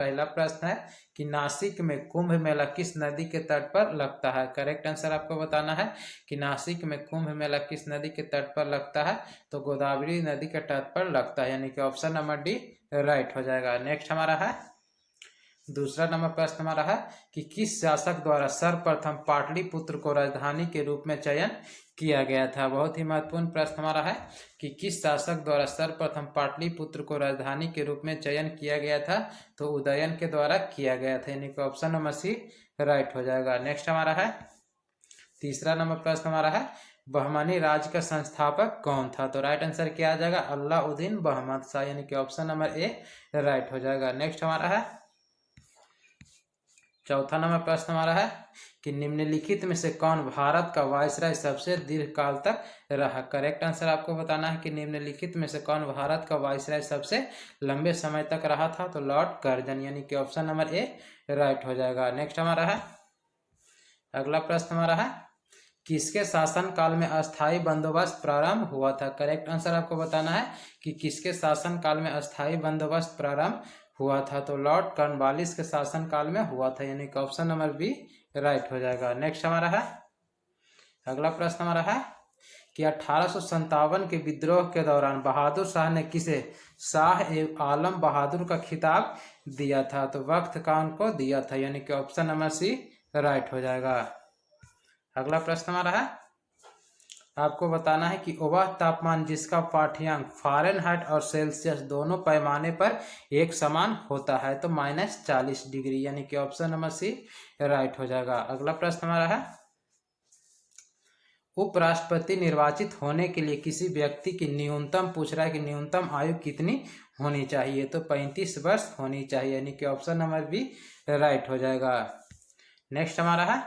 पहला प्रश्न है कि नासिक में कुंभ मेला किस नदी के तट पर लगता है। करेक्ट आंसर आपको बताना है कि नासिक में कुंभ मेला किस नदी के तट पर लगता है, तो गोदावरी नदी के तट पर लगता है, यानी कि ऑप्शन नंबर डी राइट हो जाएगा। नेक्स्ट हमारा है दूसरा नंबर प्रश्न हमारा है कि किस शासक द्वारा सर्वप्रथम पाटलिपुत्र को राजधानी के रूप में चयन किया गया था। बहुत ही महत्वपूर्ण प्रश्न हमारा है कि किस शासक द्वारा सर्वप्रथम पाटलिपुत्र को राजधानी के रूप में चयन किया गया था, तो उदयन के द्वारा किया गया था, यानी कि ऑप्शन नंबर सी राइट हो जाएगा। नेक्स्ट हमारा है तीसरा नंबर प्रश्न हमारा है बहमनी राज्य का संस्थापक कौन था, तो राइट आंसर क्या आ जाएगा अलाउद्दीन बहमद शाह, यानी कि ऑप्शन नंबर ए राइट हो जाएगा। नेक्स्ट हमारा है चौथा नंबर प्रश्न हमारा है कि निम्नलिखित में से कौन भारत का वायसराय सबसे दीर्घ काल तक रहा। करेक्ट आंसर आपको बताना है कि निम्नलिखित में से कौन भारत का वायसराय सबसे लंबे समय तक रहा था, तो लॉर्ड कर्जन, यानी कि ऑप्शन नंबर ए राइट हो जाएगा। नेक्स्ट हमारा है अगला प्रश्न हमारा है किसके शासन काल में अस्थायी बंदोबस्त प्रारंभ हुआ था। करेक्ट आंसर आपको बताना है कि किसके शासन काल में अस्थायी बंदोबस्त प्रारंभ हुआ था, तो लॉर्ड कॉर्नवालिस के शासन काल में हुआ था, यानी कि ऑप्शन नंबर बी राइट हो जाएगा। नेक्स्ट हमारा है अगला प्रश्न हमारा है कि 1857 के विद्रोह के दौरान बहादुर शाह ने किसे शाह ए आलम बहादुर का खिताब दिया था, तो वक्त खान को दिया था, यानी कि ऑप्शन नंबर सी राइट हो जाएगा। अगला प्रश्न हमारा है आपको बताना है कि वह तापमान जिसका पाठ्यांक फ़ारेनहाइट और सेल्सियस दोनों पैमाने पर एक समान होता है, तो -40 डिग्री, यानी कि ऑप्शन नंबर सी राइट हो जाएगा। अगला प्रश्न हमारा है उपराष्ट्रपति निर्वाचित होने के लिए किसी व्यक्ति की न्यूनतम पूछ रहा है कि न्यूनतम आयु कितनी होनी चाहिए, तो 35 वर्ष होनी चाहिए, यानी कि ऑप्शन नंबर बी राइट हो जाएगा। नेक्स्ट हमारा है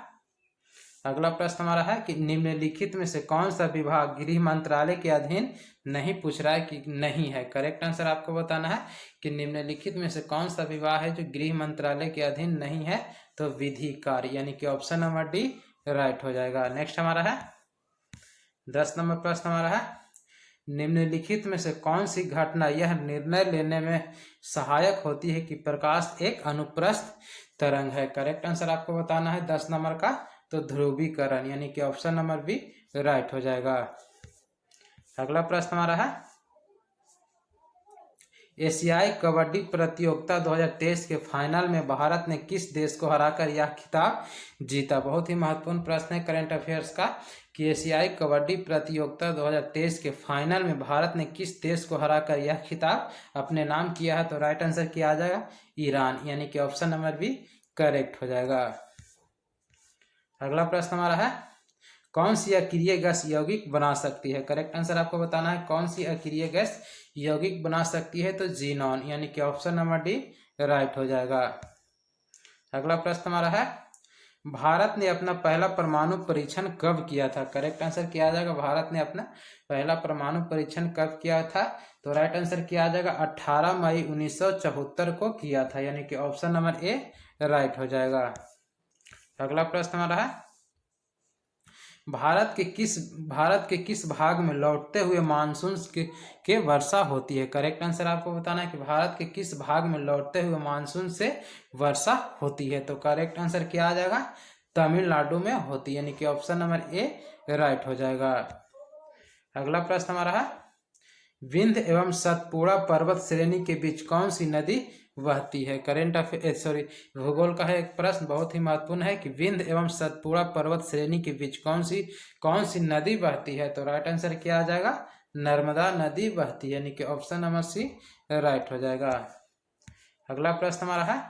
अगला प्रश्न हमारा है कि निम्नलिखित में से कौन सा विभाग गृह मंत्रालय के अधीन नहीं, पूछ रहा है कि नहीं है। करेक्ट आंसर आपको बताना है कि निम्नलिखित में से कौन सा विभाग है जो गृह मंत्रालय के अधीन नहीं है, तो विधि कार्य, यानी कि ऑप्शन नंबर डी राइट हो जाएगा। नेक्स्ट हमारा है 10 नंबर प्रश्न हमारा है निम्नलिखित में से कौन सी घटना यह निर्णय लेने में सहायक होती है कि प्रकाश एक अनुप्रस्थ तरंग है। करेक्ट आंसर आपको बताना है 10 नंबर का, तो ध्रुवीकरण, यानी कि ऑप्शन नंबर बी राइट हो जाएगा। अगला प्रश्न हमारा है एशियाई कबड्डी प्रतियोगिता 2023 के फाइनल में भारत ने किस देश को हराकर यह खिताब जीता। बहुत ही महत्वपूर्ण प्रश्न है करंट अफेयर्स का कि एशियाई कबड्डी प्रतियोगिता 2023 के फाइनल में भारत ने किस देश को हराकर यह खिताब अपने नाम किया है, तो राइट आंसर क्या आ जाएगा ईरान, यानी कि ऑप्शन नंबर बी करेक्ट हो जाएगा। अगला प्रश्न हमारा है कौन सी अक्रिय गैस यौगिक बना सकती है। करेक्ट आंसर आपको बताना है कौन सी अक्रिय गैस यौगिक बना सकती है, तो जीनॉन, यानी कि ऑप्शन नंबर डी राइट हो जाएगा। अगला प्रश्न हमारा है भारत ने अपना पहला परमाणु परीक्षण कब किया था। करेक्ट आंसर क्या आ जाएगा भारत ने अपना पहला परमाणु परीक्षण कब किया था, तो राइट आंसर क्या आ जाएगा 18 मई 1974 को किया था, यानी कि ऑप्शन नंबर ए राइट हो जाएगा। अगला प्रश्न हमारा है भारत के किस भाग में लौटते हुए मानसून के वर्षा होती है। करेक्ट आंसर आपको बताना है कि भारत के किस भाग में लौटते हुए मानसून से वर्षा होती है, तो करेक्ट आंसर क्या आ जाएगा तमिलनाडु में होती है, यानी कि ऑप्शन नंबर ए राइट हो जाएगा। अगला प्रश्न हमारा है विंध्य एवं सतपुड़ा पर्वत श्रेणी के बीच कौन सी नदी बहती है। भूगोल का है एक प्रश्न बहुत ही महत्वपूर्ण है कि विंध्य एवं सतपुड़ा पर्वत श्रेणी के बीच कौन सी नदी बहती है, तो राइट आंसर क्या आ जाएगा नर्मदा नदी बहती है, यानी कि ऑप्शन नंबर सी राइट हो जाएगा। अगला प्रश्न हमारा है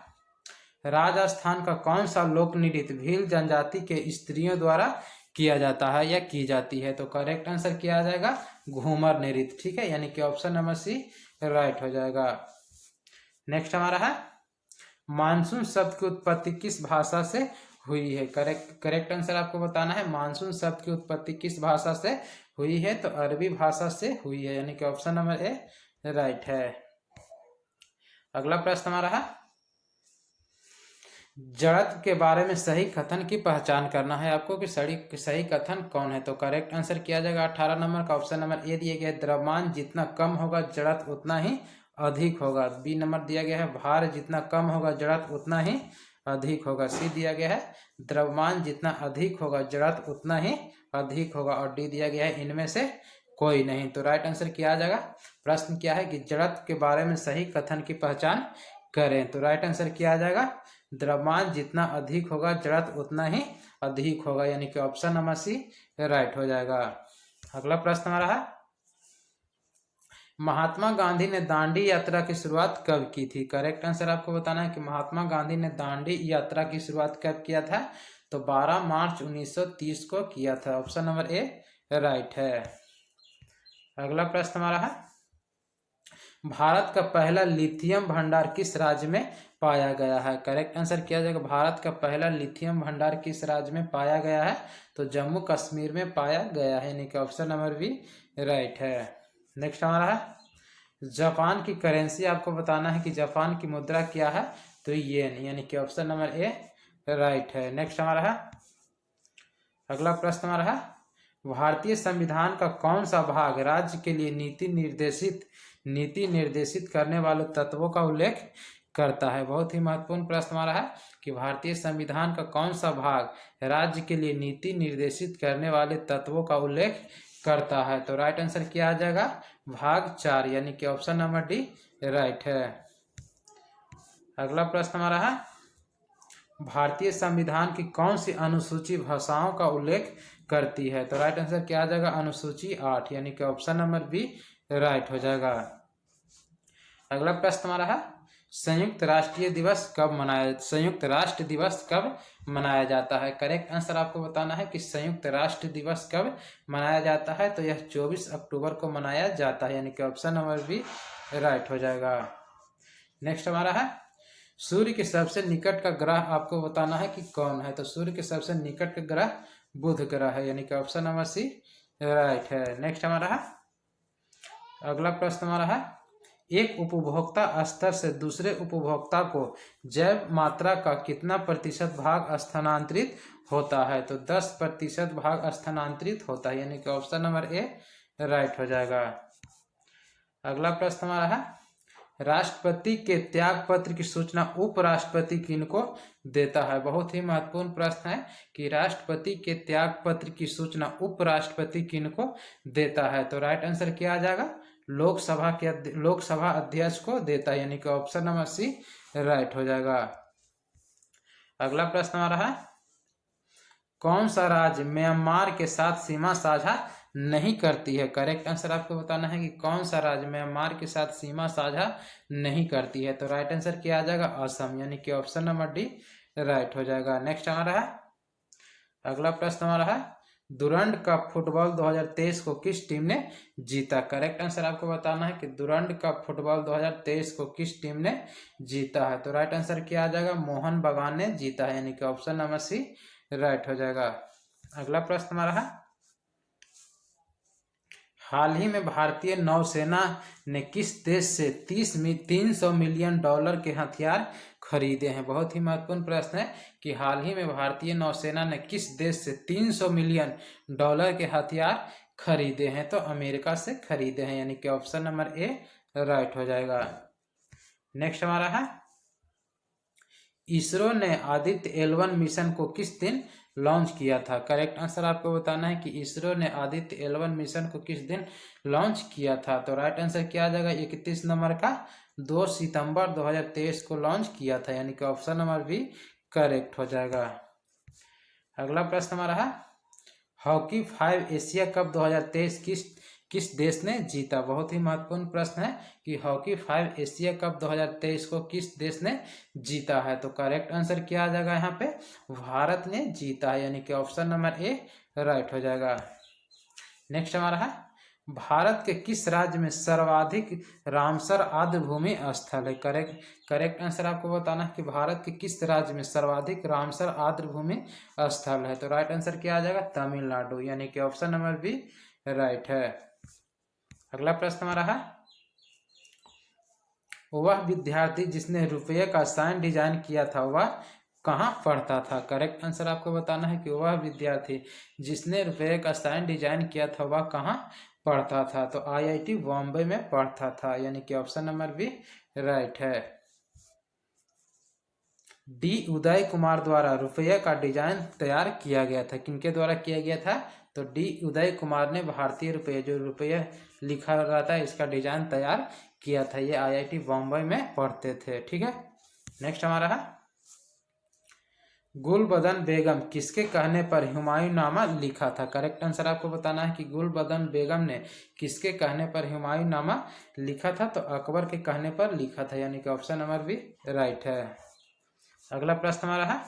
राजस्थान का कौन सा लोक नृत्य भील जनजाति के स्त्रियों द्वारा किया जाता है या की जाती है, तो करेक्ट आंसर क्या आ जाएगा घूमर नृत्य, ठीक है, यानी कि ऑप्शन नंबर सी राइट हो जाएगा। नेक्स्ट हमारा है मानसून शब्द की उत्पत्ति किस भाषा से हुई है। करेक्ट आंसर आपको बताना है मानसून शब्द की उत्पत्ति किस भाषा से हुई है, तो अरबी भाषा से हुई है, यानी कि ऑप्शन नंबर ए राइट है। अगला प्रश्न हमारा है जड़त्व के बारे में सही कथन की पहचान करना है आपको कि सही कथन कौन है, तो करेक्ट आंसर किया जाएगा 18 नंबर का ऑप्शन नंबर ए दिए गए द्रव्यमान जितना कम होगा जड़त्व उतना ही अधिक होगा। बी नंबर दिया गया है भार जितना कम होगा जड़त्व उतना ही अधिक होगा। सी दिया गया है द्रव्यमान जितना अधिक होगा जड़त्व उतना ही अधिक होगा। और डी दिया गया है इनमें से कोई नहीं। तो राइट आंसर क्या आ जाएगा? प्रश्न क्या है कि जड़त्व के बारे में सही कथन की पहचान करें। तो राइट आंसर क्या आ जाएगा? द्रव्यमान जितना अधिक होगा जड़त्व उतना ही अधिक होगा, यानी कि ऑप्शन नंबर सी राइट हो जाएगा। अगला प्रश्न हमारा है महात्मा गांधी ने दांडी यात्रा की शुरुआत कब की थी? करेक्ट आंसर आपको बताना है कि महात्मा गांधी ने दांडी यात्रा की शुरुआत कब किया था? तो 12 मार्च 1930 को किया था। ऑप्शन नंबर ए राइट है। अगला प्रश्न हमारा है भारत का पहला लिथियम भंडार किस राज्य में पाया गया है? करेक्ट आंसर किया जाएगा भारत का पहला लिथियम भंडार किस राज्य में पाया गया है? तो जम्मू कश्मीर में पाया गया है, यानी कि ऑप्शन नंबर बी राइट है। नेक्स्ट हमारा है जापान की करेंसी आपको बताना है कि जापान की मुद्रा क्या है? तो येन, यानी कि ऑप्शन नंबर ए राइट है। नेक्स्ट हमारा है अगला प्रश्न हमारा है भारतीय संविधान का कौन सा भाग राज्य के लिए नीति निर्देशित करने वाले तत्वों का उल्लेख करता है? बहुत ही महत्वपूर्ण प्रश्न हमारा है कि भारतीय संविधान का कौन सा भाग राज्य के लिए नीति निर्देशित करने वाले तत्वों का उल्लेख करता है? तो राइट आंसर क्या आ जाएगा? भाग 4, यानी कि ऑप्शन नंबर डी राइट है। अगला प्रश्न हमारा है भारतीय संविधान की कौन सी अनुसूची भाषाओं का उल्लेख करती है? तो राइट आंसर क्या आ जाएगा? अनुसूची 8, यानी कि ऑप्शन नंबर बी राइट हो जाएगा। अगला प्रश्न हमारा है संयुक्त राष्ट्र दिवस कब मनाया जाता है? करेक्ट आंसर आपको बताना है कि संयुक्त राष्ट्र दिवस कब मनाया जाता है? तो यह 24 अक्टूबर को मनाया जाता है, यानी कि ऑप्शन नंबर बी राइट हो जाएगा। नेक्स्ट हमारा है सूर्य के सबसे निकट का ग्रह आपको बताना है कि कौन है? तो सूर्य के सबसे निकट का ग्रह बुध ग्रह है, यानी कि ऑप्शन नंबर सी राइट है। नेक्स्ट हमारा है अगला प्रश्न हमारा है एक उपभोक्ता स्तर से दूसरे उपभोक्ता को जैव मात्रा का कितना प्रतिशत भाग स्थानांतरित होता है? तो 10% भाग स्थानांतरित होता है, यानी कि ऑप्शन नंबर ए राइट हो जाएगा। अगला प्रश्न हमारा है राष्ट्रपति के त्याग पत्र की सूचना उपराष्ट्रपति किनको देता है? बहुत ही महत्वपूर्ण प्रश्न है कि राष्ट्रपति के त्याग पत्र की सूचना उपराष्ट्रपति किनको देता है? तो राइट आंसर क्या आ जाएगा? लोकसभा अध्यक्ष को देता है, यानी कि ऑप्शन नंबर सी राइट हो जाएगा। अगला प्रश्न आ रहा है कौन सा राज्य म्यांमार के साथ सीमा साझा नहीं करती है? करेक्ट आंसर आपको बताना है कि कौन सा राज्य म्यांमार के साथ सीमा साझा नहीं करती है? तो राइट आंसर क्या आ जाएगा? असम, यानी कि ऑप्शन नंबर डी राइट हो जाएगा। नेक्स्ट हमारा है अगला प्रश्न हमारा है दुरंड कप फुटबॉल 2023 को किस टीम ने जीता? करेक्ट आंसर आपको बताना है कि दुरंड कप फुटबॉल 2023 को किस टीम ने जीता है? तो राइट आंसर क्या आ जाएगा? मोहन बगान ने जीता है, यानी कि ऑप्शन नंबर सी राइट हो जाएगा। अगला प्रश्न हमारा है हाल ही में भारतीय नौसेना ने किस देश से 300 मिलियन डॉलर के हथियार खरीदे हैं? बहुत ही महत्वपूर्ण प्रश्न है कि हाल ही में भारतीय नौसेना ने किस देश से 300 मिलियन डॉलर के हथियार खरीदे हैं? तो अमेरिका से खरीदे हैं, यानी कि ऑप्शन नंबर ए राइट हो जाएगा। नेक्स्ट हमारा है इसरो ने आदित्य L1 मिशन को किस दिन लॉन्च किया था? करेक्ट आंसर आपको बताना है कि इसरो ने आदित्य L1 मिशन को किस दिन लॉन्च किया था? तो राइट आंसर क्या आ जाएगा? 31 नंबर का 2 सितंबर 2023 को लॉन्च किया था, यानी कि ऑप्शन नंबर बी करेक्ट हो जाएगा। अगला प्रश्न हमारा है हॉकी 5 एशिया कप 2023 किस देश ने जीता? बहुत ही महत्वपूर्ण प्रश्न है कि हॉकी 5 एशिया कप 2023 को किस देश ने जीता है? तो करेक्ट आंसर क्या आ जाएगा? यहाँ पे भारत ने जीता है, यानी कि ऑप्शन नंबर ए राइट हो जाएगा। नेक्स्ट हमारा है भारत के किस राज्य में सर्वाधिक रामसर आर्द्रभूमि स्थल है? करेक्ट आंसर आपको बताना है कि भारत के किस राज्य में सर्वाधिक रामसर आर्द्रभूमि स्थल है? तो राइट आंसर क्या आ जाएगा? तमिलनाडु, यानी कि ऑप्शन नंबर बी राइट है। अगला प्रश्न हमारा है वह विद्यार्थी जिसने रुपये का साइन डिजाइन किया था वह कहाँ पढ़ता था? करेक्ट आंसर आपको बताना है कि वह विद्यार्थी जिसने रुपये का साइन डिजाइन किया था वह कहाँ पढ़ता था? तो IIT बॉम्बे में पढ़ता था, यानी कि ऑप्शन नंबर बी राइट है। डी उदय कुमार द्वारा रुपये का डिजाइन तैयार किया गया था। किनके द्वारा किया गया था? तो डी उदय कुमार ने भारतीय रुपये, जो रुपये लिखा रहता है, इसका डिजाइन तैयार किया था। ये IIT बॉम्बे में पढ़ते थे। ठीक है, नेक्स्ट हमारा है गुलबदन बेगम किसके कहने पर हुमायूंनामा लिखा था? करेक्ट आंसर आपको बताना है कि गुलबदन बेगम ने किसके कहने पर हुमायूंनामा लिखा था? तो अकबर के कहने पर लिखा था, यानी कि ऑप्शन नंबर बी राइट है। अगला प्रश्न हमारा है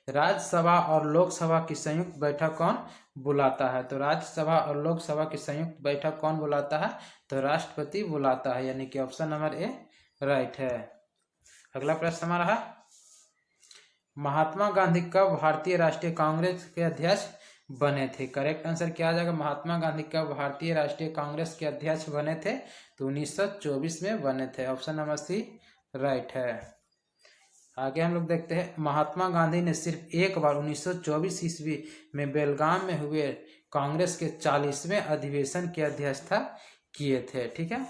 राज्यसभा और लोकसभा की संयुक्त बैठक कौन बुलाता है? तो राज्यसभा और लोकसभा की संयुक्त बैठक कौन बुलाता है? तो राष्ट्रपति बुलाता है, यानी कि ऑप्शन नंबर ए राइट है। अगला प्रश्न हमारा है महात्मा गांधी कब भारतीय राष्ट्रीय कांग्रेस के अध्यक्ष बने थे? करेक्ट आंसर क्या आ जाएगा? महात्मा गांधी कब भारतीय राष्ट्रीय कांग्रेस के अध्यक्ष बने थे? तो 1924 में बने थे, ऑप्शन नंबर सी राइट है। आगे हम लोग देखते हैं महात्मा गांधी ने सिर्फ एक बार 1924 ईस्वी में बेलगाम में हुए कांग्रेस के 40वें अधिवेशन की अध्यक्षता किए थे। ठीक है,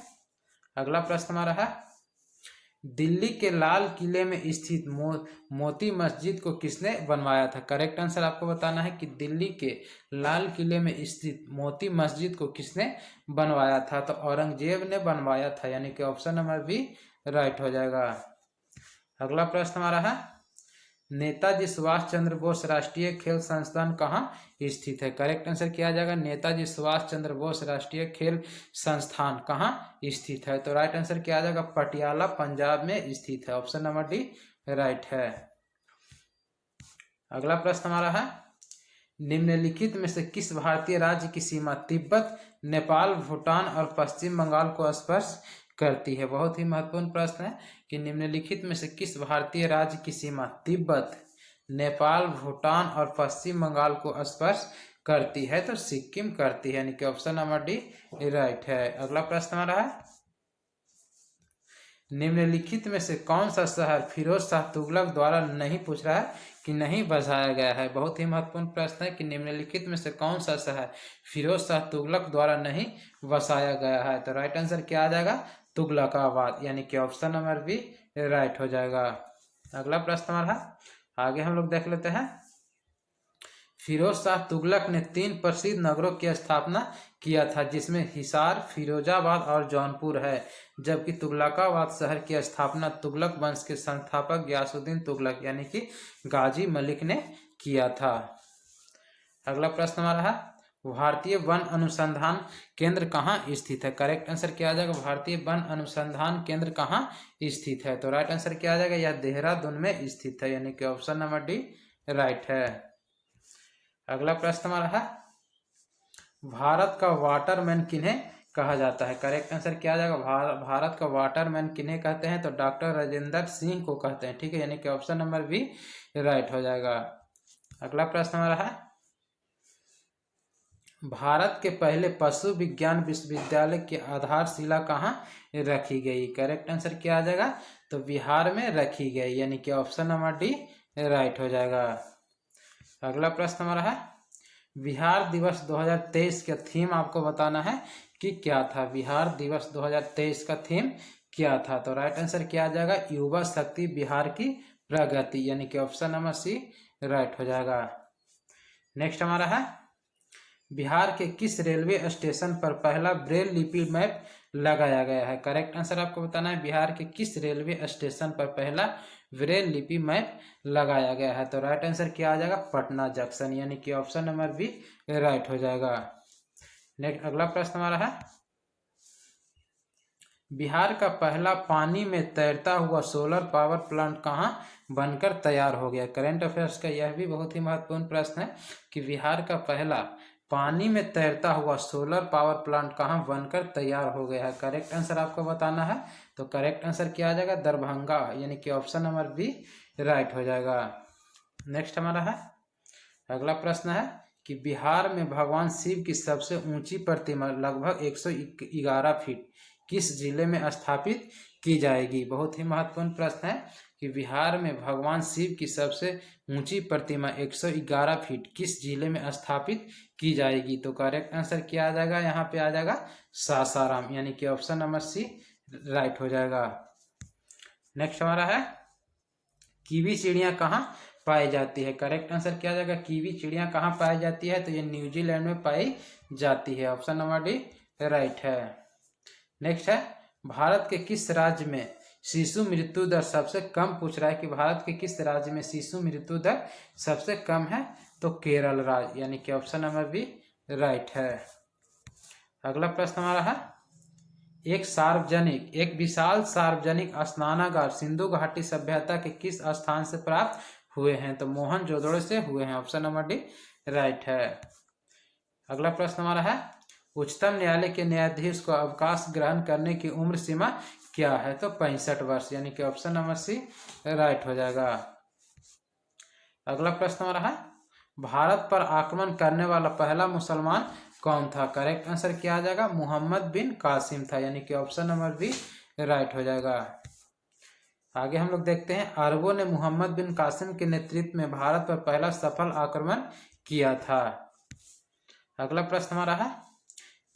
अगला प्रश्न हमारा है दिल्ली के लाल किले में स्थित मोती मस्जिद को किसने बनवाया था? करेक्ट आंसर आपको बताना है कि दिल्ली के लाल किले में स्थित मोती मस्जिद को किसने बनवाया था? तो औरंगजेब ने बनवाया था, यानी कि ऑप्शन नंबर बी राइट हो जाएगा। अगला प्रश्न हमारा है नेताजी सुभाष चंद्र बोस राष्ट्रीय खेल संस्थान कहाँ स्थित है? करेक्ट आंसर क्या आ जाएगा? नेताजी सुभाष चंद्र बोस राष्ट्रीय खेल संस्थान कहाँ स्थित है? तो राइट आंसर क्या आ जाएगा? पटियाला पंजाब में स्थित है, ऑप्शन नंबर डी राइट है। अगला प्रश्न हमारा है निम्नलिखित में से किस भारतीय राज्य की सीमा तिब्बत, नेपाल, भूटान और पश्चिम बंगाल को स्पर्श करती है? बहुत ही महत्वपूर्ण प्रश्न है कि निम्नलिखित में से किस भारतीय राज्य की सीमा तिब्बत, नेपाल, भूटान और पश्चिम बंगाल को स्पर्श करती है? तो सिक्किम करती है, यानी कि ऑप्शन नंबर डी राइट है। अगला प्रश्न हमारा है निम्नलिखित में से कौन सा शहर फिरोज शाह तुगलक द्वारा नहीं पूछ रहा है कि नहीं बसाया गया है? बहुत ही महत्वपूर्ण प्रश्न है कि निम्नलिखित में से कौन सा शहर फिरोज शाह तुगलक द्वारा नहीं बसाया गया है? तो राइट आंसर क्या आ जाएगा? तुगलकाबाद, यानी कि ऑप्शन नंबर बी राइट हो जाएगा। अगला प्रश्न हमारा आगे हम लोग देख लेते हैं फिरोज शाह तुगलक ने 3 प्रसिद्ध नगरों की स्थापना किया था, जिसमें हिसार, फिरोजाबाद और जौनपुर है, जबकि तुगलकाबाद शहर की स्थापना तुगलक वंश के संस्थापक गयासुद्दीन तुगलक यानी कि गाजी मलिक ने किया था। अगला प्रश्न हमारा है भारतीय वन अनुसंधान केंद्र कहाँ स्थित है? करेक्ट आंसर क्या आ जाएगा? भारतीय वन अनुसंधान केंद्र कहाँ स्थित है? तो राइट आंसर क्या आ जाएगा? यह देहरादून में स्थित है, यानी कि ऑप्शन नंबर डी राइट है। अगला प्रश्न हमारा है भारत का वाटरमैन किन्हें कहा जाता है? करेक्ट आंसर क्या आ जाएगा? भारत का वाटरमैन किन्हें कहते हैं? तो डॉक्टर राजेंद्र सिंह को कहते हैं। ठीक है, यानी कि ऑप्शन नंबर बी राइट हो जाएगा। अगला प्रश्न हमारा है भारत के पहले पशु विज्ञान विश्वविद्यालय की आधारशिला कहाँ रखी गई? करेक्ट आंसर क्या आ जाएगा? तो बिहार में रखी गई, यानी कि ऑप्शन नंबर डी राइट हो जाएगा। अगला प्रश्न हमारा है बिहार दिवस 2023 का थीम आपको बताना है कि क्या था? बिहार दिवस 2023 का थीम क्या था? तो राइट आंसर क्या आ जाएगा? युवा शक्ति बिहार की प्रगति, यानी कि ऑप्शन नंबर सी राइट हो जाएगा। नेक्स्ट हमारा है बिहार के किस रेलवे स्टेशन पर पहला ब्रेल लिपि मैप लगाया गया है? करेक्ट आंसर आपको बताना है बिहार के किस रेलवे स्टेशन पर पहला ब्रेल लिपि मैप लगाया गया है? तो राइट आंसर क्या आ जाएगा? पटना जंक्शन, यानी कि ऑप्शन नंबर बी राइट हो जाएगा। नेक्स्ट अगला प्रश्न हमारा है बिहार का पहला पानी में तैरता हुआ सोलर पावर प्लांट कहाँ बनकर तैयार हो गया? करंट अफेयर्स का यह भी बहुत ही महत्वपूर्ण प्रश्न है कि बिहार का पहला पानी में तैरता हुआ सोलर पावर प्लांट कहाँ बनकर तैयार हो गया है? करेक्ट आंसर आपको बताना है। तो करेक्ट आंसर क्या आ जाएगा? दरभंगा, यानी कि ऑप्शन नंबर बी राइट हो जाएगा। नेक्स्ट हमारा है अगला प्रश्न है कि बिहार में भगवान शिव की सबसे ऊंची प्रतिमा लगभग 111 फीट किस जिले में स्थापित की जाएगी? बहुत ही महत्वपूर्ण प्रश्न है कि बिहार में भगवान शिव की सबसे ऊंची प्रतिमा 111 फीट किस जिले में स्थापित की जाएगी। तो करेक्ट आंसर क्या आ जाएगा, यहाँ पे आ जाएगा सासाराम, यानी कि ऑप्शन नंबर सी राइट हो जाएगा। नेक्स्ट हमारा है कीवी चिड़िया कहाँ पाई जाती है। करेक्ट आंसर क्या आ जाएगा, कीवी चिड़िया कहाँ पाई जाती है, तो ये न्यूजीलैंड में पाई जाती है, ऑप्शन नंबर डी राइट है। नेक्स्ट है भारत के किस राज्य में शिशु मृत्यु दर सबसे कम, पूछ रहा है कि भारत के किस राज्य में शिशु मृत्यु दर सबसे कम है, तो केरल राज्य, यानी कि ऑप्शन नंबर बी राइट है। अगला प्रश्न हमारा है एक विशाल सार्वजनिक स्नानागार सिंधु घाटी सभ्यता के किस स्थान से प्राप्त हुए हैं, तो मोहनजोदड़ो से हुए हैं, ऑप्शन नंबर डी राइट है। अगला प्रश्न हमारा है उच्चतम न्यायालय के न्यायाधीश को अवकाश ग्रहण करने की उम्र सीमा क्या है, तो 65 वर्ष, यानी कि ऑप्शन नंबर सी राइट हो जाएगा। अगला प्रश्न हमारा है भारत पर आक्रमण करने वाला पहला मुसलमान कौन था। करेक्ट आंसर क्या आ जाएगा, मोहम्मद बिन कासिम था, यानी कि ऑप्शन नंबर बी राइट हो जाएगा। आगे हम लोग देखते हैं अरबों ने मोहम्मद बिन कासिम के नेतृत्व में भारत पर पहला सफल आक्रमण किया था। अगला प्रश्न हमारा है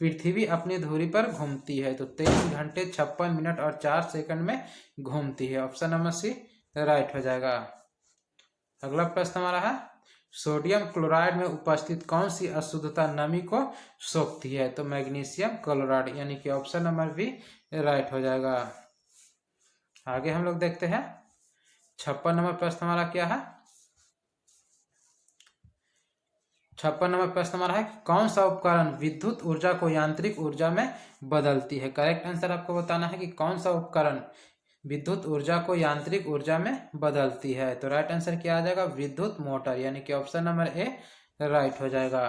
पृथ्वी अपनी धुरी पर घूमती है, तो 23 घंटे 56 मिनट और 4 सेकंड में घूमती है, ऑप्शन नंबर सी राइट हो जाएगा। अगला प्रश्न हमारा है सोडियम क्लोराइड में उपस्थित कौन सी अशुद्धता नमी को सोखती है, तो मैग्नीशियम क्लोराइड, यानी कि ऑप्शन नंबर बी राइट हो जाएगा। आगे हम लोग देखते हैं 56 नंबर प्रश्न हमारा क्या है, 56 नंबर प्रश्न हमारा है कौन सा उपकरण विद्युत ऊर्जा को यांत्रिक ऊर्जा में बदलती है। करेक्ट आंसर आपको बताना है कि कौन सा उपकरण विद्युत ऊर्जा को यांत्रिक ऊर्जा में बदलती है, तो राइट आंसर क्या आ जाएगा, विद्युत मोटर, यानी कि ऑप्शन नंबर ए राइट हो जाएगा।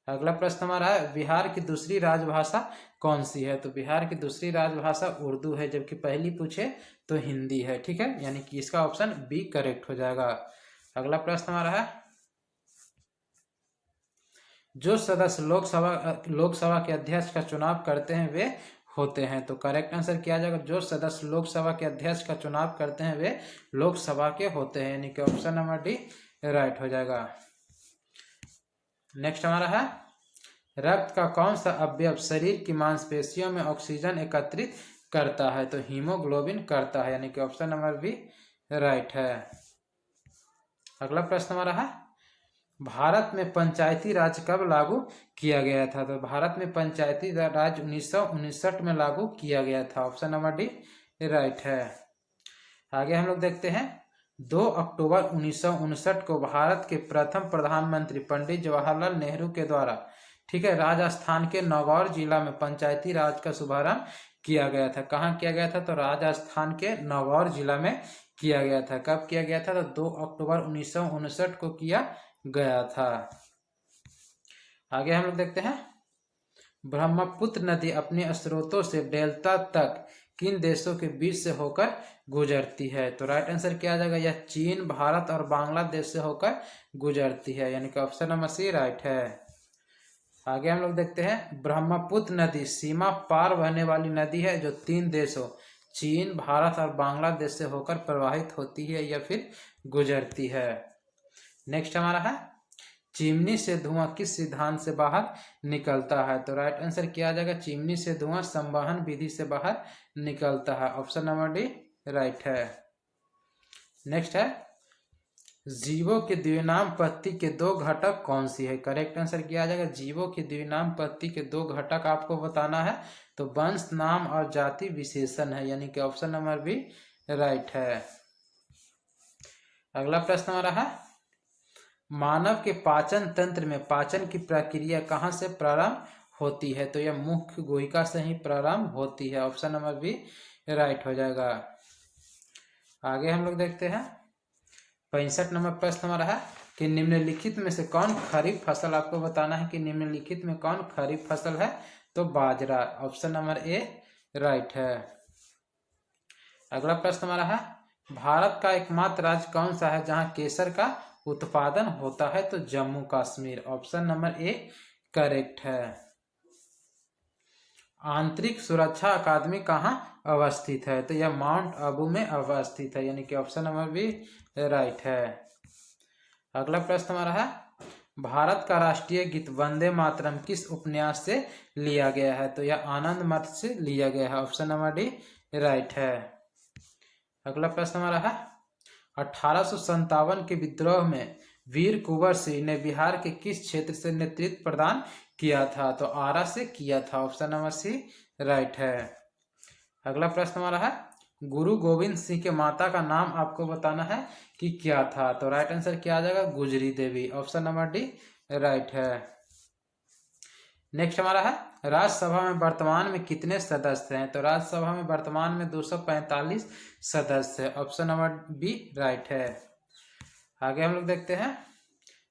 अगला प्रश्न हमारा है बिहार की दूसरी राजभाषा कौन सी है, तो बिहार की दूसरी राजभाषा उर्दू है, जबकि पहली पूछे तो हिंदी है, ठीक है, यानी कि इसका ऑप्शन बी करेक्ट हो जाएगा। अगला प्रश्न हमारा है जो सदस्य लोकसभा के अध्यक्ष का चुनाव करते हैं वे होते हैं, तो करेक्ट आंसर क्या आ जाएगा, जो सदस्य लोकसभा के अध्यक्ष का चुनाव करते हैं वे लोकसभा के होते हैं, यानी कि ऑप्शन नंबर डी राइट हो जाएगा। नेक्स्ट हमारा है रक्त का कौन सा अवयव शरीर की मांसपेशियों में ऑक्सीजन एकत्रित करता है, तो हीमोग्लोबिन करता है, यानी कि ऑप्शन नंबर बी राइट है। अगला प्रश्न हमारा है भारत में पंचायती राज कब लागू किया गया था, तो भारत में पंचायती राज 1959 में लागू किया गया था, ऑप्शन नंबर डी राइट है। आगे हम लोग देखते हैं 2 अक्टूबर 1959 को भारत के प्रथम प्रधानमंत्री पंडित जवाहरलाल नेहरू के द्वारा, ठीक है, राजस्थान के नागौर जिला में पंचायती राज का शुभारंभ किया गया था। कहाँ किया गया था, तो राजस्थान के नागौर जिला में किया गया था। कब किया गया था, तो 2 अक्टूबर 1959 को किया गया था। आगे हम लोग देखते हैं ब्रह्मपुत्र नदी अपने स्रोतों से डेल्टा तक किन देशों के बीच से होकर गुजरती है, तो राइट आंसर क्या आ जाएगा, यह चीन, भारत और बांग्लादेश से होकर गुजरती है, यानी कि ऑप्शन नंबर सी राइट है। आगे हम लोग देखते हैं ब्रह्मपुत्र नदी सीमा पार बहने वाली नदी है जो 3 देशों चीन, भारत और बांग्लादेश से होकर प्रवाहित होती है या फिर गुजरती है। नेक्स्ट हमारा है चिमनी से धुआं किस सिद्धांत से बाहर निकलता है, तो राइट आंसर क्या आ जाएगा, चिमनी से धुआं संवहन विधि से बाहर निकलता है, ऑप्शन नंबर डी राइट है। नेक्स्ट है जीवों की द्विनाम पत्ती के 2 घटक कौन सी है, करेक्ट आंसर क्या आ जाएगा, जीवों की द्विनाम पत्ती के 2 घटक आपको बताना है, तो वंश, नाम और जाति विशेषण है, यानी कि ऑप्शन नंबर बी राइट है। अगला प्रश्न हमारा है मानव के पाचन तंत्र में पाचन की प्रक्रिया कहाँ से प्रारंभ होती है, तो यह मुख्य गुहिका से ही प्रारंभ होती है, ऑप्शन नंबर बी राइट हो जाएगा। आगे हम लोग देखते हैं 65 नंबर प्रश्न हमारा है कि निम्नलिखित में से कौन खरीफ फसल, आपको बताना है कि निम्नलिखित में कौन खरीफ फसल है, तो बाजरा, ऑप्शन नंबर ए राइट है। अगला प्रश्न हमारा है भारत का एकमात्र राज्य कौन सा है जहां केसर का उत्पादन होता है, तो Jammu Kashmir, option number A correct है। आंतरिक सुरक्षा अकादमी कहाँ अवस्थित है, तो यह माउंट आबू में अवस्थित है, यानी कि ऑप्शन नंबर बी राइट है। अगला प्रश्न हमारा है भारत का राष्ट्रीय गीत वंदे मातरम किस उपन्यास से लिया गया है? तो यह आनंद मठ से लिया गया है। ऑप्शन नंबर डी राइट है। अगला प्रश्न हमारा है 1857 के विद्रोह में वीर कुंवर सिंह ने बिहार के किस क्षेत्र से नेतृत्व प्रदान किया था? तो आरा से किया था। ऑप्शन नंबर सी राइट है। अगला प्रश्न हमारा है गुरु गोविंद सिंह के माता का नाम आपको बताना है कि क्या था? तो राइट आंसर क्या आ जाएगा? गुजरी देवी। ऑप्शन नंबर डी राइट है। नेक्स्ट हमारा है राज्यसभा में वर्तमान में कितने सदस्य हैं? तो राज्यसभा में वर्तमान में 245 सदस्य है। ऑप्शन नंबर बी राइट है। आगे हम लोग देखते हैं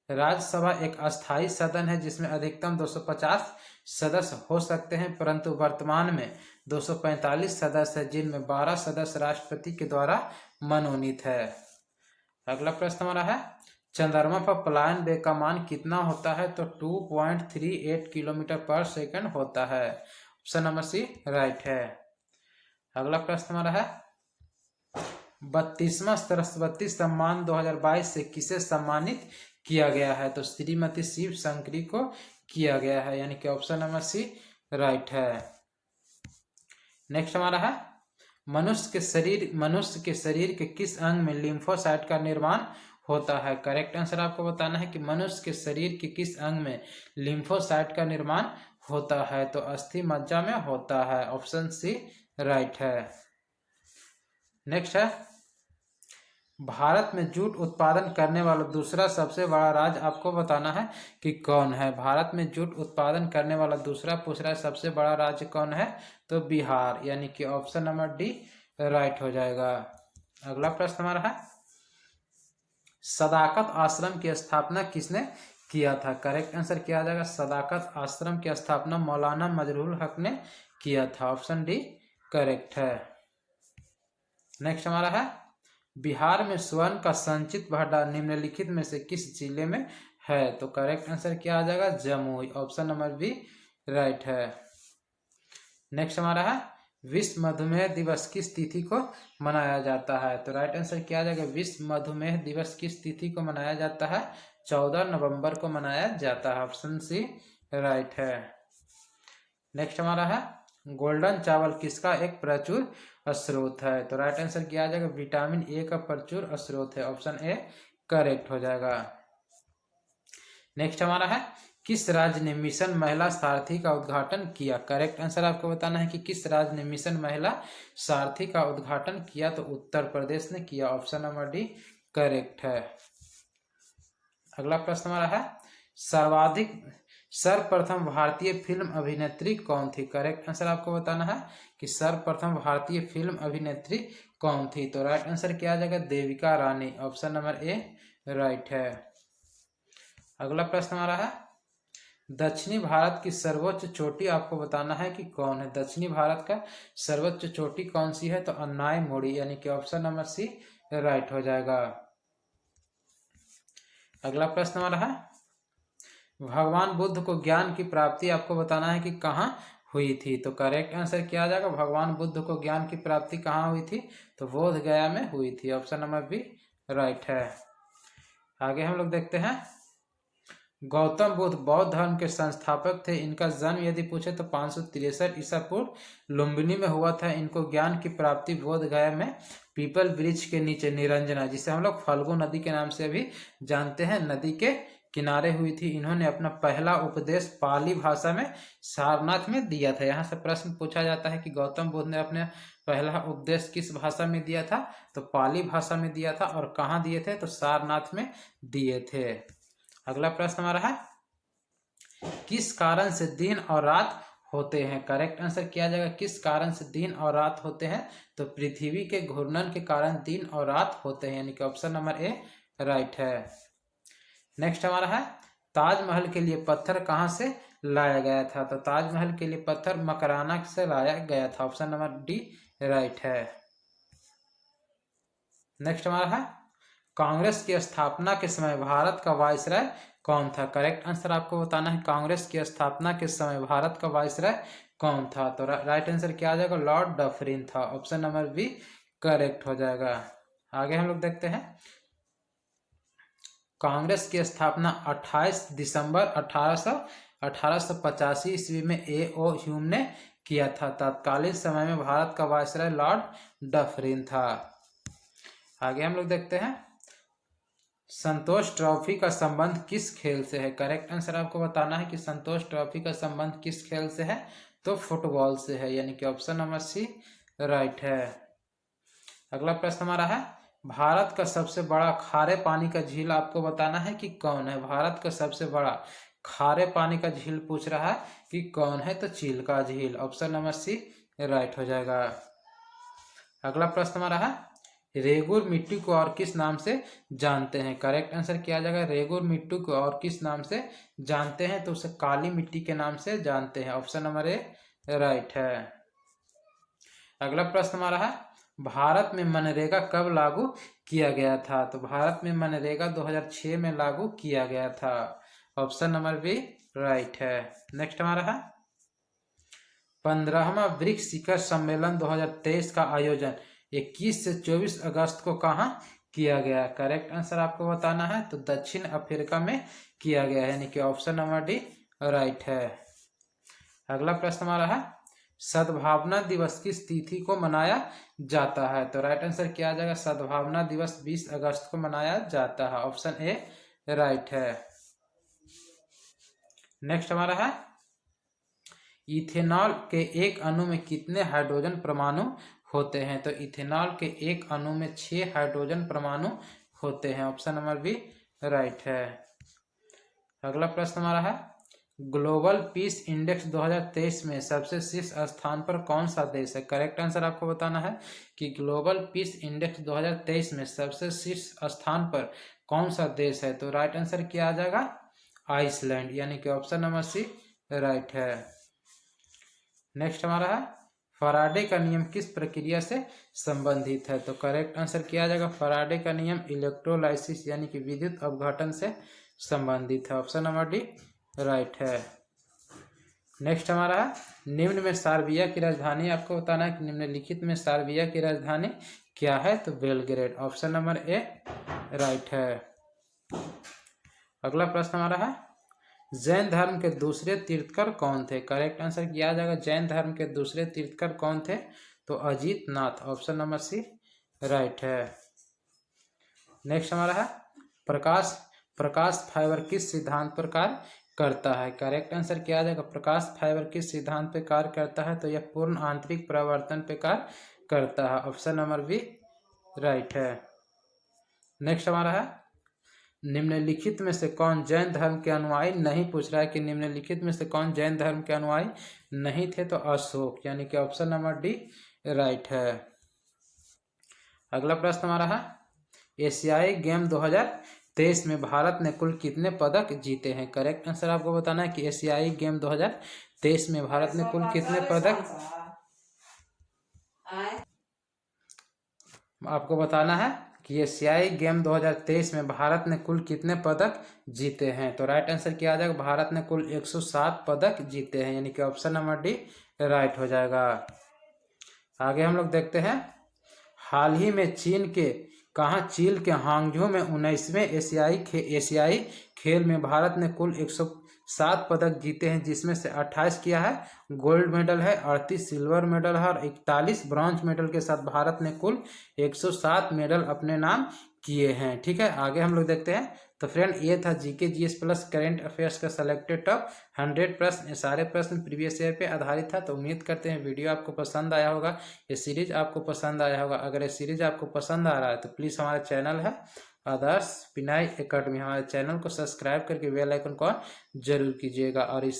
राज्यसभा एक अस्थायी सदन है जिसमें अधिकतम 250 सदस्य हो सकते हैं, परंतु वर्तमान में 245 सदस्य है जिनमें 12 सदस्य राष्ट्रपति के द्वारा मनोनीत है। अगला प्रश्न हमारा है चंद्रमा पर पलायन वेग का मान कितना होता है? तो 2.38 किलोमीटर पर सेकंड होता है। ऑप्शन नंबर सी राइट है। अगला प्रश्न हमारा है 32वां सरस्वती सम्मान 2022 से किसे सम्मानित किया गया है? तो श्रीमती शिव शंकरी को किया गया है, यानी कि ऑप्शन नंबर सी राइट है। नेक्स्ट हमारा है मनुष्य के शरीर के किस अंग में लिम्फोसाइट का निर्माण होता है? करेक्ट आंसर आपको बताना है कि मनुष्य के शरीर के किस अंग में लिम्फोसाइट का निर्माण होता है? तो अस्थि मज्जा में होता है। ऑप्शन सी राइट है। नेक्स्ट है भारत में जूट उत्पादन करने वाला दूसरा सबसे बड़ा राज्य आपको बताना है कि कौन है? भारत में जूट उत्पादन करने वाला दूसरा पूछ रहा है सबसे बड़ा राज्य कौन है? तो बिहार, यानी कि ऑप्शन नंबर डी राइट हो जाएगा। अगला प्रश्न हमारा है सदाकत आश्रम की स्थापना किसने किया था? करेक्ट आंसर क्या आ जाएगा? सदाकत आश्रम की स्थापना मौलाना मजरूल हक ने किया था। ऑप्शन डी करेक्ट है। नेक्स्ट हमारा है बिहार में स्वर्ण का संचित भंडार निम्नलिखित में से किस जिले में है? तो करेक्ट आंसर क्या आ जाएगा? Jamui. Option number B right है। नेक्स्ट हमारा है विश्व मधुमेह दिवस किस तिथि को मनाया जाता है? तो राइट आंसर क्या आ जाएगा? विश्व मधुमेह दिवस किस तिथि को मनाया जाता है? 14 नवंबर को मनाया जाता है। ऑप्शन सी राइट है। नेक्स्ट हमारा है गोल्डन चावल किसका एक प्रचुर स्रोत है? तो राइट आंसर क्या आ जाएगा? विटामिन ए का प्रचुर स्रोत है। ऑप्शन ए करेक्ट हो जाएगा। नेक्स्ट हमारा है किस राज्य ने मिशन महिला सारथी का उद्घाटन किया? करेक्ट आंसर आपको बताना है कि किस राज्य ने मिशन महिला सारथी का उद्घाटन किया? तो उत्तर प्रदेश ने किया। ऑप्शन नंबर डी करेक्ट है। अगला प्रश्न हमारा है सर्वप्रथम भारतीय फिल्म अभिनेत्री कौन थी? करेक्ट आंसर आपको बताना है कि सर्वप्रथम भारतीय फिल्म अभिनेत्री कौन थी? तो राइट आंसर क्या आ जाएगा? Devika Rani. Option number A right है। अगला प्रश्न हमारा है दक्षिणी भारत की सर्वोच्च चोटी आपको बताना है कि कौन है? दक्षिणी भारत का सर्वोच्च चोटी कौन सी है? तो अन्नाई मोड़ी, यानी कि ऑप्शन नंबर सी राइट हो जाएगा। अगला प्रश्न हमारा है भगवान बुद्ध को ज्ञान की प्राप्ति आपको बताना है कि कहाँ हुई थी? तो करेक्ट आंसर क्या आ जाएगा? भगवान बुद्ध को ज्ञान की प्राप्ति कहाँ हुई थी? तो बोध गया में हुई थी। ऑप्शन नंबर बी राइट है। आगे हम लोग देखते हैं गौतम बुद्ध बौद्ध धर्म के संस्थापक थे। इनका जन्म यदि पूछे तो 563 ईसा पूर्व लुम्बिनी में हुआ था। इनको ज्ञान की प्राप्ति बोध गया में पीपल वृक्ष के नीचे निरंजना, जिसे हम लोग फल्गु नदी के नाम से भी जानते हैं, नदी के किनारे हुई थी। इन्होंने अपना पहला उपदेश पाली भाषा में सारनाथ में दिया था। यहाँ से प्रश्न पूछा जाता है कि गौतम बुद्ध ने अपने पहला उपदेश किस भाषा में दिया था? तो पाली भाषा में दिया था। और कहाँ दिए थे? तो सारनाथ में दिए थे। अगला प्रश्न हमारा है किस कारण से दिन और रात होते हैं? करेक्ट आंसर क्या आ जाएगा? किस कारण से दिन और रात होते हैं? तो पृथ्वी के घूर्णन के कारण दिन और रात होते हैं, यानी कि ऑप्शन नंबर ए राइट है। नेक्स्ट हमारा है ताजमहल के लिए पत्थर कहाँ से लाया गया था? तो ताजमहल के लिए पत्थर मकराना से लाया गया था। ऑप्शन नंबर डी राइट है। नेक्स्ट हमारा है कांग्रेस की स्थापना के समय भारत का वायसराय कौन था? करेक्ट आंसर आपको बताना है कांग्रेस की स्थापना के समय भारत का वायसराय कौन था? तो राइट आंसर क्या आ जाएगा? लॉर्ड डफरिन था। ऑप्शन नंबर बी करेक्ट हो जाएगा। आगे हम लोग देखते हैं कांग्रेस की स्थापना 28 दिसंबर 1885 ईस्वी में A.O. ह्यूम ने किया था। तत्कालीन समय में भारत का वायसराय लॉर्ड डफरिन था। आगे हम लोग देखते हैं, संतोष ट्रॉफी का संबंध किस खेल से है। करेक्ट आंसर आपको बताना है कि संतोष ट्रॉफी का संबंध किस खेल से है, तो फुटबॉल से है, यानी कि ऑप्शन नंबर सी राइट है। अगला प्रश्न हमारा है, भारत का सबसे बड़ा खारे पानी का झील आपको बताना है कि कौन है। भारत का सबसे बड़ा खारे पानी का झील पूछ रहा है कि कौन है, तो चिल्का झील, ऑप्शन नंबर सी राइट हो जाएगा। अगला प्रश्न हमारा है, रेगुर मिट्टी को और किस नाम से जानते हैं। करेक्ट आंसर क्या आ जाएगा, रेगुर मिट्टी को और किस नाम से जानते हैं, तो उसे काली मिट्टी के नाम से जानते हैं, ऑप्शन नंबर ए राइट है। अगला प्रश्न हमारा है, भारत में मनरेगा कब लागू किया गया था। तो भारत में मनरेगा 2006 में लागू किया गया था, ऑप्शन नंबर बी राइट है। नेक्स्ट हमारा है, 15वां ब्रिक्स शिखर सम्मेलन 2023 का आयोजन 21 से 24 अगस्त को कहाँ किया गया। करेक्ट आंसर आपको बताना है, तो दक्षिण अफ्रीका में किया गया है, यानी कि ऑप्शन नंबर डी राइट है। अगला प्रश्न हमारा है, सद्भावना दिवस किस तिथि को मनाया जाता है। तो राइट आंसर क्या आ जाएगा, सद्भावना दिवस 20 अगस्त को मनाया जाता है, ऑप्शन ए राइट है। नेक्स्ट हमारा है, इथेनॉल के एक अणु में कितने हाइड्रोजन परमाणु होते हैं। तो इथेनॉल के एक अणु में 6 हाइड्रोजन परमाणु होते हैं, ऑप्शन नंबर बी राइट है। अगला प्रश्न हमारा है, ग्लोबल पीस इंडेक्स 2023 में सबसे शीर्ष स्थान पर कौन सा देश है। करेक्ट आंसर आपको बताना है कि ग्लोबल पीस इंडेक्स 2023 में सबसे शीर्ष स्थान पर कौन सा देश है। तो राइट आंसर क्या आ जाएगा, आइसलैंड, यानी कि ऑप्शन नंबर सी राइट है। नेक्स्ट हमारा है, फराडे का नियम किस प्रक्रिया से संबंधित है। तो करेक्ट आंसर क्या आ जाएगा, फराडे का नियम इलेक्ट्रोलाइसिस यानी कि विद्युत अपघटन से संबंधित है, ऑप्शन नंबर डी राइट है। नेक्स्ट हमारा है, निम्न में सार्बिया की राजधानी आपको बताना है कि निम्नलिखित में सार्बिया की राजधानी क्या है। तो Belgrade, option number A right है। अगला प्रश्न हमारा है, जैन धर्म के दूसरे तीर्थकर कौन थे। करेक्ट आंसर क्या आ जाएगा, जैन धर्म के दूसरे तीर्थकर कौन थे। तो अजीत नाथ, ऑप्शन नंबर सी राइट है। नेक्स्ट हमारा है, प्रकाश फाइबर किस सिद्धांत पर कार्य करता है। करेक्ट आंसर क्या आ जाएगा, प्रकाश फाइबर किस सिद्धांत पर कार्य करता है। तो यह पूर्ण आंतरिक परावर्तन पर कार्य करता है, ऑप्शन नंबर बी राइट है। नेक्स्ट हमारा है, निम्नलिखित में से कौन जैन धर्म के अनुयायी नहीं, पूछ रहा है कि निम्नलिखित में से कौन जैन धर्म के अनुयायी नहीं थे। तो अशोक, यानी कि ऑप्शन नंबर डी राइट है। अगला प्रश्न हमारा है, एशियाई गेम 2023 में भारत ने कुल कितने पदक जीते हैं। करेक्ट आंसर आपको बताना है कि एशियाई गेम 2023 में भारत ने कुल कितने पदक आपको बताना है कि एशियाई गेम 2023 में भारत ने कुल कितने पदक जीते हैं। तो राइट आंसर क्या आ जाएगा, भारत ने कुल 107 पदक जीते हैं, यानी कि ऑप्शन नंबर डी राइट हो जाएगा। आगे हम लोग देखते हैं, हाल ही में चीन के हांगझू में 19वें एशियाई खेल में भारत ने कुल 107 पदक जीते हैं, जिसमें से 28 किया है गोल्ड मेडल है, 38 सिल्वर मेडल है और 41 ब्रॉन्ज मेडल के साथ भारत ने कुल 107 मेडल अपने नाम किए हैं। ठीक है, आगे हम लोग देखते हैं। तो फ्रेंड, ये था GK GS plus current affairs का सिलेक्टेड टॉप 100 प्रश्न। ये सारे प्रश्न प्रीवियस ईयर पे आधारित था। तो उम्मीद करते हैं वीडियो आपको पसंद आया होगा, ये सीरीज आपको पसंद आया होगा। अगर ये सीरीज आपको पसंद आ रहा है तो प्लीज़ हमारा चैनल है आदर्श विनय एकेडमी, हमारे चैनल को सब्सक्राइब करके बेल आइकन को जरूर कीजिएगा और इस